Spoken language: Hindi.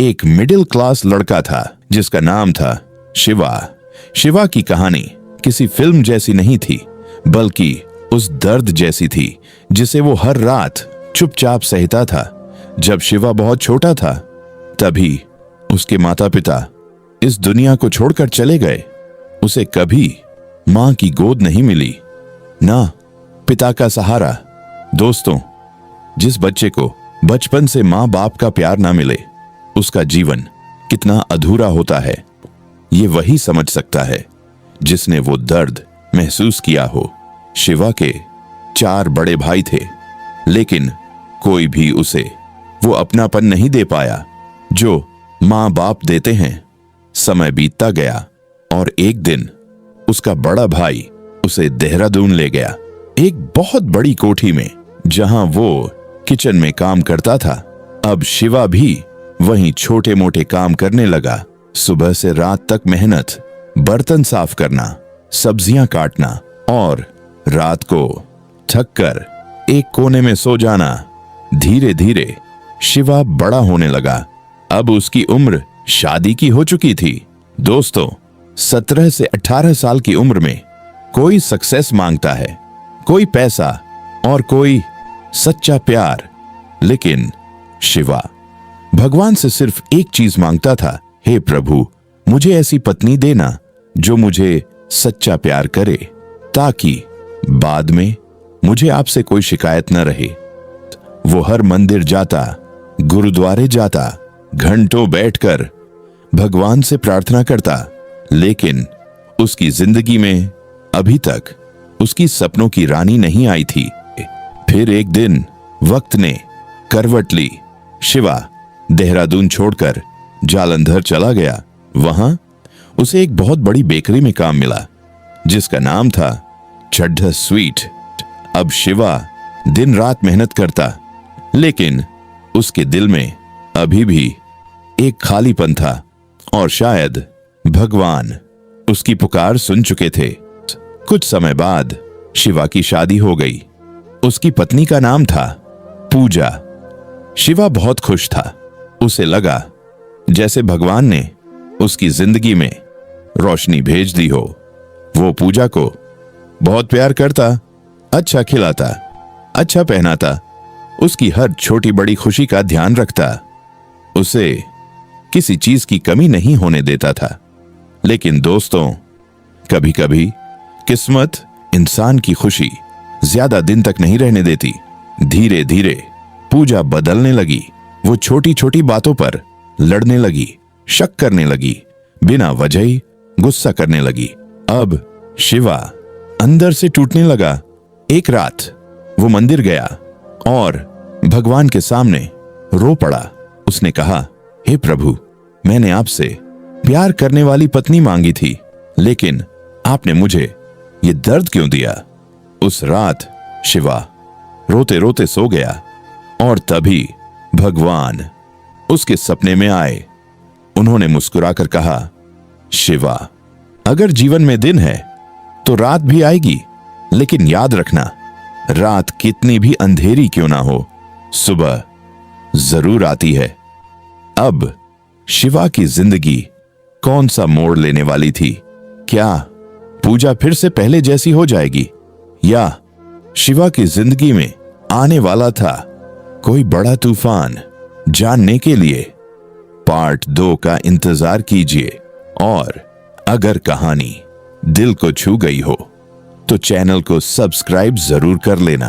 एक मिडिल क्लास लड़का था जिसका नाम था शिवा। शिवा की कहानी किसी फिल्म जैसी नहीं थी, बल्कि उस दर्द जैसी थी जिसे वो हर रात चुपचाप सहता था। जब शिवा बहुत छोटा था, तभी उसके माता पिता इस दुनिया को छोड़कर चले गए। उसे कभी मां की गोद नहीं मिली, ना पिता का सहारा। दोस्तों, जिस बच्चे को बचपन से मां बाप का प्यार ना मिले, उसका जीवन कितना अधूरा होता है, ये वही समझ सकता है जिसने वो दर्द महसूस किया हो। शिवा के 4 बड़े भाई थे, लेकिन कोई भी उसे वो अपनापन नहीं दे पाया जो मां बाप देते हैं। समय बीतता गया और एक दिन उसका बड़ा भाई उसे देहरादून ले गया, एक बहुत बड़ी कोठी में जहां वो किचन में काम करता था। अब शिवा भी वहीं छोटे मोटे काम करने लगा। सुबह से रात तक मेहनत, बर्तन साफ करना, सब्जियां काटना और रात को थककर एक कोने में सो जाना। धीरे धीरे शिवा बड़ा होने लगा। अब उसकी उम्र शादी की हो चुकी थी। दोस्तों, 17 से 18 साल की उम्र में कोई सक्सेस मांगता है, कोई पैसा और कोई सच्चा प्यार, लेकिन शिवा भगवान से सिर्फ एक चीज मांगता था, हे प्रभु, मुझे ऐसी पत्नी देना जो मुझे सच्चा प्यार करे, ताकि बाद में मुझे आपसे कोई शिकायत न रहे। वो हर मंदिर जाता, गुरुद्वारे जाता, घंटों बैठकर भगवान से प्रार्थना करता, लेकिन उसकी जिंदगी में अभी तक उसकी सपनों की रानी नहीं आई थी। फिर एक दिन वक्त ने करवट ली। शिवा देहरादून छोड़कर जालंधर चला गया। वहां उसे एक बहुत बड़ी बेकरी में काम मिला, जिसका नाम था चड्ढा स्वीट। अब शिवा दिन रात मेहनत करता, लेकिन उसके दिल में अभी भी एक खालीपन था, और शायद भगवान उसकी पुकार सुन चुके थे। कुछ समय बाद शिवा की शादी हो गई। उसकी पत्नी का नाम था पूजा। शिवा बहुत खुश था। उसे लगा जैसे भगवान ने उसकी जिंदगी में रोशनी भेज दी हो। वो पूजा को बहुत प्यार करता, अच्छा खिलाता, अच्छा पहनाता, उसकी हर छोटी बड़ी खुशी का ध्यान रखता, उसे किसी चीज की कमी नहीं होने देता था। लेकिन दोस्तों, कभी कभी किस्मत इंसान की खुशी ज्यादा दिन तक नहीं रहने देती। धीरे धीरे पूजा बदलने लगी। वो छोटी छोटी बातों पर लड़ने लगी, शक करने लगी, बिना वजह ही गुस्सा करने लगी। अब शिवा अंदर से टूटने लगा। एक रात वो मंदिर गया और भगवान के सामने रो पड़ा। उसने कहा, हे प्रभु, मैंने आपसे प्यार करने वाली पत्नी मांगी थी, लेकिन आपने मुझे ये दर्द क्यों दिया? उस रात शिवा रोते रोते सो गया, और तभी भगवान उसके सपने में आए। उन्होंने मुस्कुराकर कहा, शिवा, अगर जीवन में दिन है तो रात भी आएगी, लेकिन याद रखना, रात कितनी भी अंधेरी क्यों ना हो, सुबह जरूर आती है। अब शिवा की जिंदगी कौन सा मोड़ लेने वाली थी? क्या पूजा फिर से पहले जैसी हो जाएगी, या शिवा की जिंदगी में आने वाला था कोई बड़ा तूफान? जानने के लिए पार्ट 2 का इंतजार कीजिए। और अगर कहानी दिल को छू गई हो तो चैनल को सब्सक्राइब जरूर कर लेना।